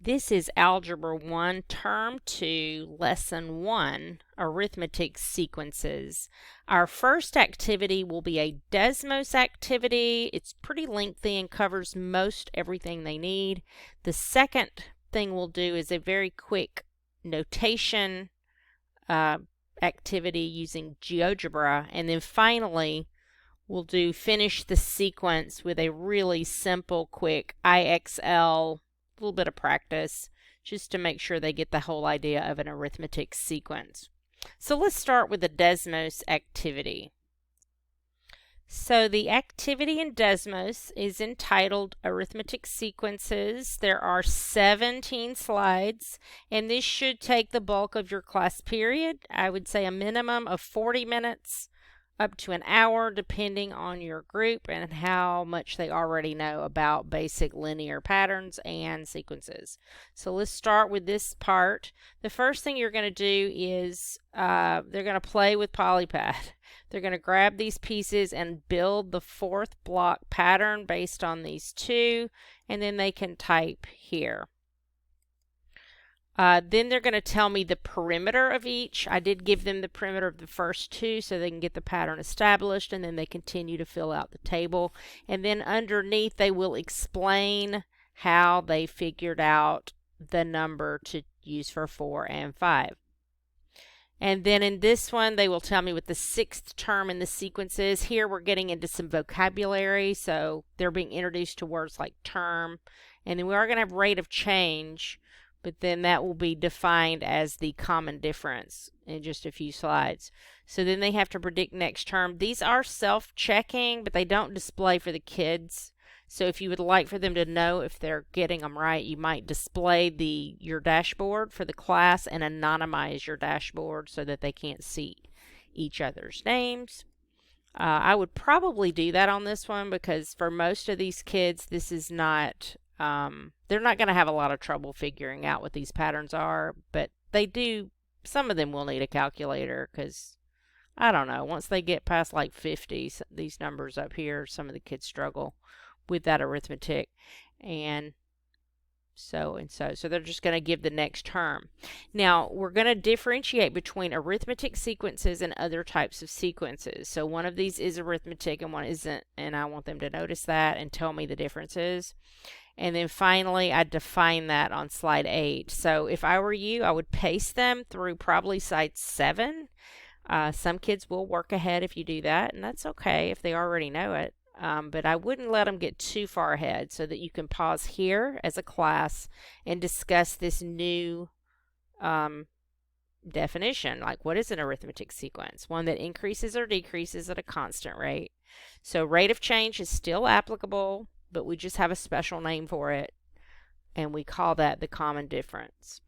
This is Algebra 1, Term 2, Lesson 1, Arithmetic Sequences. Our first activity will be a Desmos activity. It's pretty lengthy and covers most everything they need. The second thing we'll do is a very quick notation activity using GeoGebra. And then finally, we'll do finish the sequence with a really simple, quick IXL, a little bit of practice, just to make sure they get the whole idea of an arithmetic sequence. So let's start with the Desmos activity. So the activity in Desmos is entitled Arithmetic Sequences. There are 17 slides, and this should take the bulk of your class period. I would say a minimum of 40 minutes. Up to an hour, depending on your group and how much they already know about basic linear patterns and sequences. So let's start with this part. The first thing you're going to do is they're going to play with Polypad. They're going to grab these pieces and build the fourth block pattern based on these two, and then they can type here. Then they're going to tell me the perimeter of each. I did give them the perimeter of the first two so they can get the pattern established, and then they continue to fill out the table. And then underneath they will explain how they figured out the number to use for 4 and 5. And then in this one, they will tell me what the sixth term in the sequence is. Here we're getting into some vocabulary, so they're being introduced to words like term. And then we are going to have rate of change, but then that will be defined as the common difference in just a few slides. So then they have to predict next term. These are self-checking, but they don't display for the kids. So if you would like for them to know if they're getting them right, you might display your dashboard for the class and anonymize your dashboard so that they can't see each other's names. I would probably do that on this one because for most of these kids, this is not... they're not going to have a lot of trouble figuring out what these patterns are, but some of them will need a calculator because, I don't know, once they get past like 50, these numbers up here, some of the kids struggle with that arithmetic. And so. So they're just going to give the next term. Now, we're going to differentiate between arithmetic sequences and other types of sequences. So one of these is arithmetic and one isn't, and I want them to notice that and tell me the differences. And then finally, I define that on slide 8. So if I were you, I would pace them through probably slide 7. Some kids will work ahead if you do that, and that's okay if they already know it. But I wouldn't let them get too far ahead so that you can pause here as a class and discuss this new definition. Like, what is an arithmetic sequence? One that increases or decreases at a constant rate. So rate of change is still applicable, but we just have a special name for it, and we call that the common difference.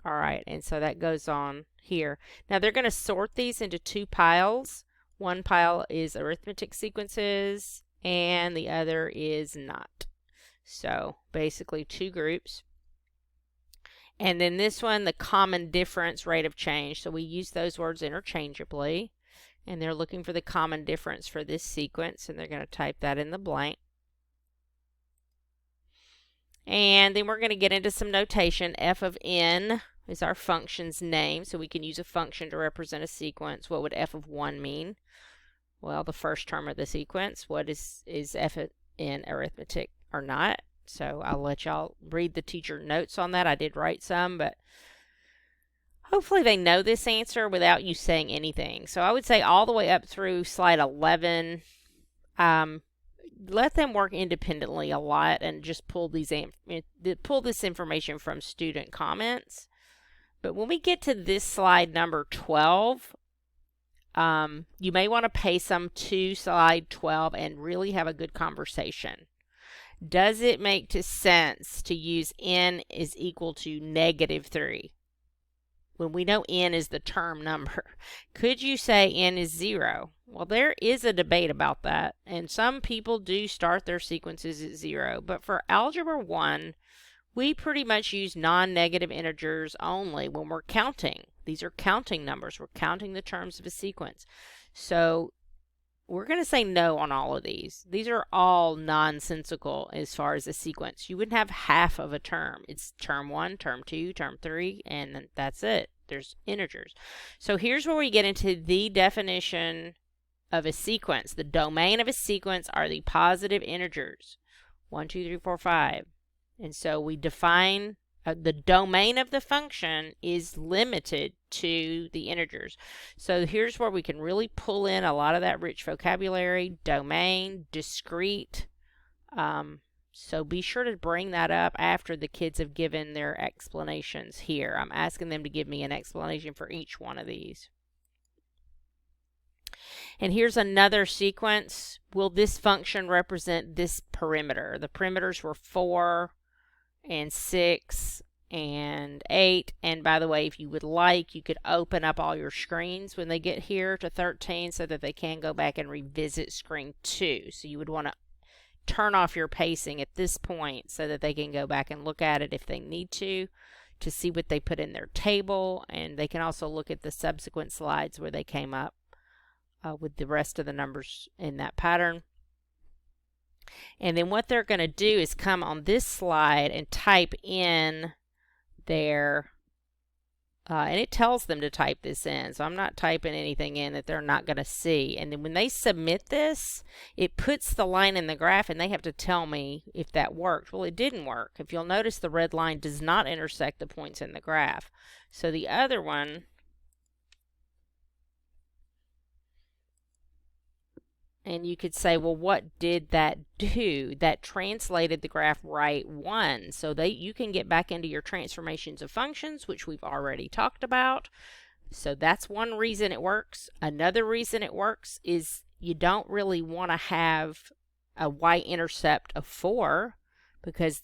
All right, and so that goes on here. Now they're going to sort these into 2 piles. One pile is arithmetic sequences, and the other is not. So basically 2 groups. And then this one, the common difference rate of change. So we use those words interchangeably, and they're looking for the common difference for this sequence, and they're going to type that in the blank. And then we're going to get into some notation. F of n is our function's name, so we can use a function to represent a sequence. What would f of 1 mean? Well, the first term of the sequence. What is f of n arithmetic or not? So I'll let y'all read the teacher notes on that. I did write some, but hopefully they know this answer without you saying anything. So I would say all the way up through slide 11, let them work independently a lot and just pull this information from student comments. But when we get to this slide number 12, you may want to pace them to slide 12 and really have a good conversation. Does it make sense to use n is equal to -3? When we know n is the term number, could you say n is 0? Well, there is a debate about that, and some people do start their sequences at 0, but for Algebra 1, we pretty much use non-negative integers only when we're counting. These are counting numbers. We're counting the terms of a sequence. So we're going to say no on all of these. These are all nonsensical as far as a sequence. You wouldn't have half of a term. It's term 1, term 2, term 3, and then that's it. There's integers. So here's where we get into the definition of a sequence. The domain of a sequence are the positive integers. 1, 2, 3, 4, 5. And so we define the domain of the function is limited to the integers. So here's where we can really pull in a lot of that rich vocabulary. Domain, discrete. So be sure to bring that up after the kids have given their explanations here. I'm asking them to give me an explanation for each one of these. And here's another sequence. Will this function represent this perimeter? The perimeters were 4 and 6 and 8. And by the way, if you would like, you could open up all your screens when they get here to 13 so that they can go back and revisit screen 2. So you would want to turn off your pacing at this point so that they can go back and look at it if they need to see what they put in their table. And they can also look at the subsequent slides where they came up with the rest of the numbers in that pattern. And then what they're going to do is come on this slide and type in their, and it tells them to type this in. So I'm not typing anything in that they're not going to see. And then when they submit this, it puts the line in the graph and they have to tell me if that worked. Well, it didn't work. If you'll notice, the red line does not intersect the points in the graph. So the other one, and you could say, well, what did that do? That translated the graph right 1. So you can get back into your transformations of functions, which we've already talked about. So that's one reason it works. Another reason it works is you don't really want to have a y-intercept of 4, because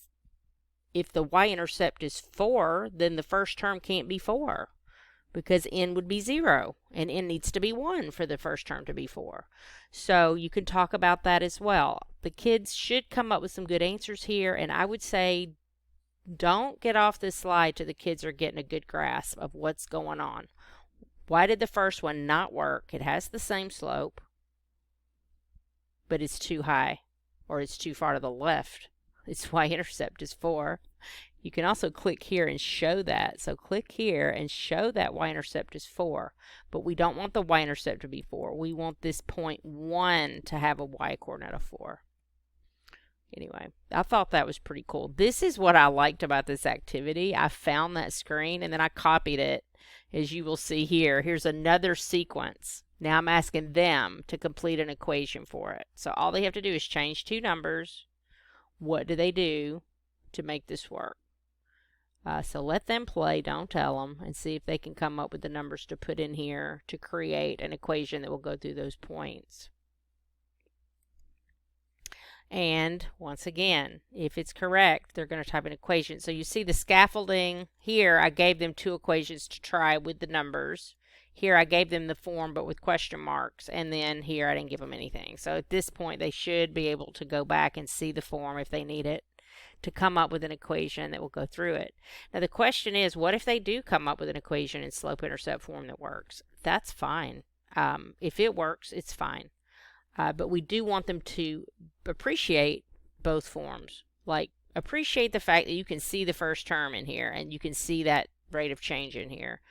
if the y-intercept is 4, then the first term can't be 4. Because n would be 0, and n needs to be 1 for the first term to be 4. So you can talk about that as well. The kids should come up with some good answers here, and I would say don't get off this slide till the kids are getting a good grasp of what's going on. Why did the first one not work? It has the same slope, but it's too high, or it's too far to the left. Its y-intercept is 4. You can also click here and show that. So click here and show that y-intercept is 4. But we don't want the y-intercept to be 4. We want this point 1 to have a y-coordinate of 4. Anyway, I thought that was pretty cool. This is what I liked about this activity. I found that screen and then I copied it. As you will see here, here's another sequence. Now I'm asking them to complete an equation for it. So all they have to do is change 2 numbers. What do they do to make this work? So let them play, don't tell them, and see if they can come up with the numbers to put in here to create an equation that will go through those points. And once again, if it's correct, they're going to type an equation. So you see the scaffolding here. I gave them 2 equations to try with the numbers. Here I gave them the form but with question marks, and then here I didn't give them anything. So at this point they should be able to go back and see the form if they need it to come up with an equation that will go through it. Now the question is, what if they do come up with an equation in slope-intercept form that works? That's fine. If it works, it's fine. But we do want them to appreciate both forms. Like, appreciate the fact that you can see the first term in here and you can see that rate of change in here.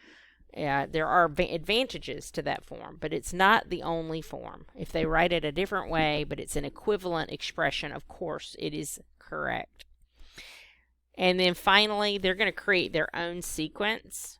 There are advantages to that form, but it's not the only form. If they write it a different way, but it's an equivalent expression, of course it is correct. And then finally, they're going to create their own sequence.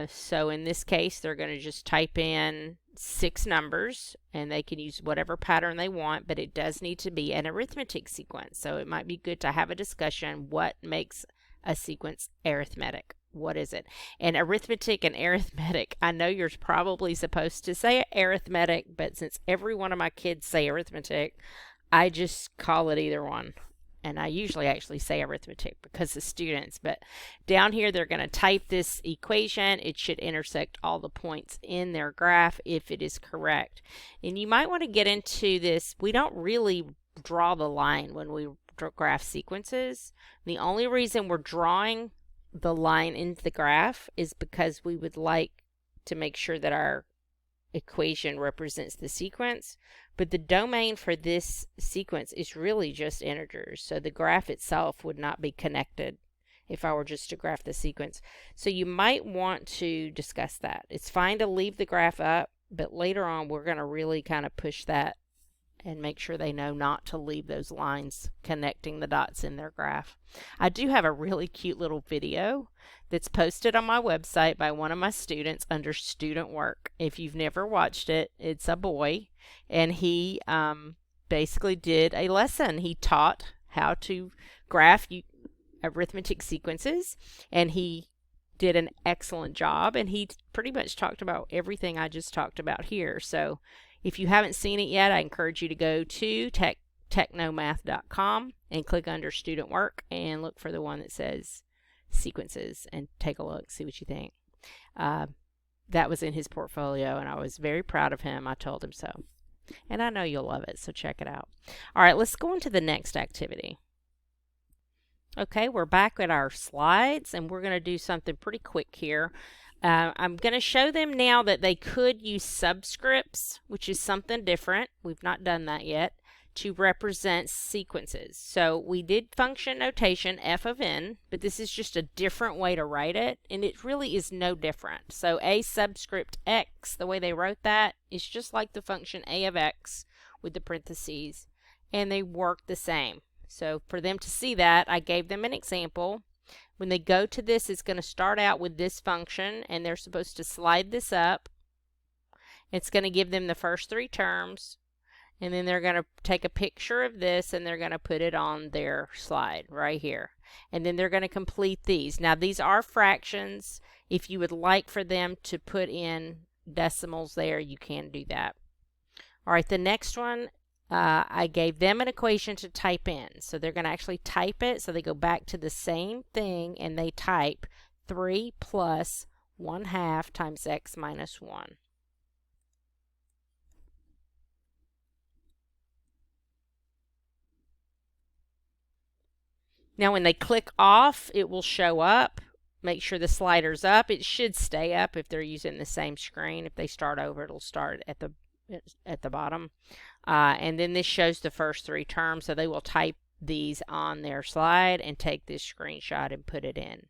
So in this case, they're going to just type in 6 numbers, and they can use whatever pattern they want, but it does need to be an arithmetic sequence. So it might be good to have a discussion. What makes a sequence arithmetic? What is it? And arithmetic and arithmetic, I know you're probably supposed to say arithmetic, but since every one of my kids say arithmetic, I just call it either one. And I usually actually say arithmetic because of students. But down here, they're going to type this equation. It should intersect all the points in their graph if it is correct. And you might want to get into this. We don't really draw the line when we graph sequences. The only reason we're drawing the line into the graph is because we would like to make sure that our equation represents the sequence, but the domain for this sequence is really just integers, so the graph itself would not be connected if I were just to graph the sequence. So you might want to discuss that. It's fine to leave the graph up, but later on we're going to really kind of push that and make sure they know not to leave those lines connecting the dots in their graph. I do have a really cute little video that's posted on my website by one of my students under student work. If you've never watched it, it's a boy, and he basically did a lesson. He taught how to graph arithmetic sequences, and he did an excellent job, and he pretty much talked about everything I just talked about here. So if you haven't seen it yet, I encourage you to go to technomath.com and click under student work and look for the one that says sequences and take a look, see what you think. That was in his portfolio, and I was very proud of him. I told him so. And I know you'll love it, so check it out. All right, let's go on to the next activity. Okay, we're back at our slides, and we're going to do something pretty quick here. I'm going to show them now that they could use subscripts, which is something different. We've not done that yet, to represent sequences. So we did function notation f of n, but this is just a different way to write it, and it really is no different. So a subscript x, the way they wrote that, is just like the function a of x with the parentheses, and they work the same. So for them to see that, I gave them an example. When they go to this, it's going to start out with this function, and they're supposed to slide this up. It's going to give them the first three terms, and then they're going to take a picture of this, and they're going to put it on their slide right here. And then they're going to complete these. Now, these are fractions. If you would like for them to put in decimals there, you can do that. All right, the next one, I gave them an equation to type in. So they're going to actually type it. So they go back to the same thing and they type 3 plus 1/2 times x minus 1. Now when they click off, it will show up. Make sure the slider's up. It should stay up if they're using the same screen. If they start over, it'll start at the bottom. And then this shows the first three terms, so they will type these on their slide and take this screenshot and put it in.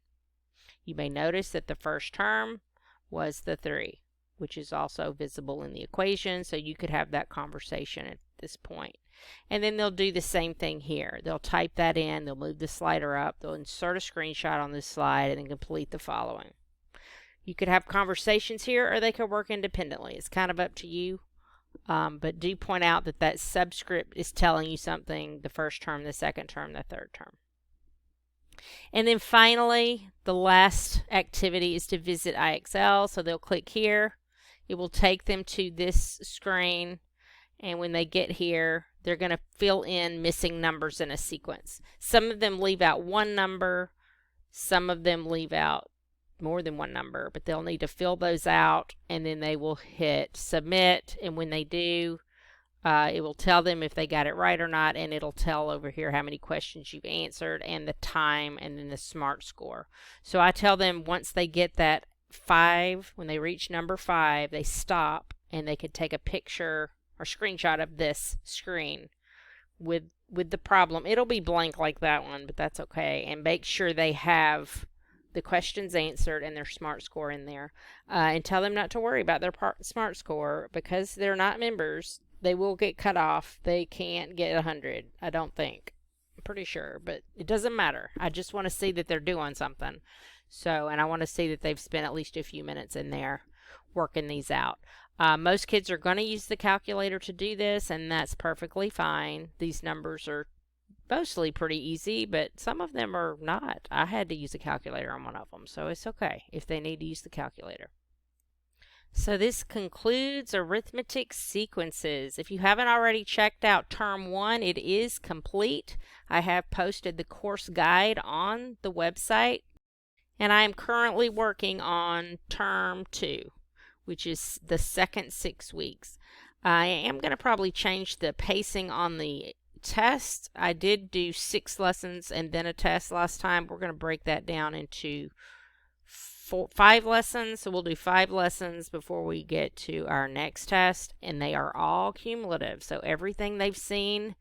You may notice that the first term was the 3, which is also visible in the equation, so you could have that conversation at this point. And then they'll do the same thing here. They'll type that in, they'll move the slider up, they'll insert a screenshot on this slide, and then complete the following. You could have conversations here, or they could work independently. It's kind of up to you. But do point out that that subscript is telling you something, the first term, the second term, the third term. And then finally, the last activity is to visit IXL. So they'll click here. It will take them to this screen. And when they get here, they're going to fill in missing numbers in a sequence. Some of them leave out one number. Some of them leave out more than one number, but they'll need to fill those out, and then they will hit submit, and when they do, it will tell them if they got it right or not, and it'll tell over here how many questions you've answered and the time and then the SMART score. So I tell them once they get that 5, when they reach number 5, they stop and they can take a picture or screenshot of this screen with the problem. It'll be blank like that one, but that's okay, and make sure they have the questions answered and their SMART score in there, and tell them not to worry about their SMART score because they're not members. They will get cut off. They can't get 100, I don't think. I'm pretty sure, but it doesn't matter. I just want to see that they're doing something. So, and I want to see that they've spent at least a few minutes in there working these out. Most kids are going to use the calculator to do this, and that's perfectly fine. These numbers are mostly pretty easy, but some of them are not. I had to use a calculator on one of them, so it's okay if they need to use the calculator. So this concludes arithmetic sequences. If you haven't already checked out term 1, it is complete. I have posted the course guide on the website, and I am currently working on term 2, which is the second 6 weeks. I am going to probably change the pacing on the test. I did do 6 lessons and then a test last time. We're going to break that down into 5 lessons. So we'll do 5 lessons before we get to our next test, and they are all cumulative. So everything they've seen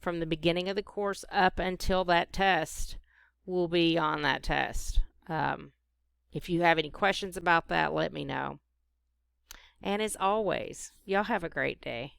from the beginning of the course up until that test will be on that test. If you have any questions about that, let me know. And as always, y'all have a great day.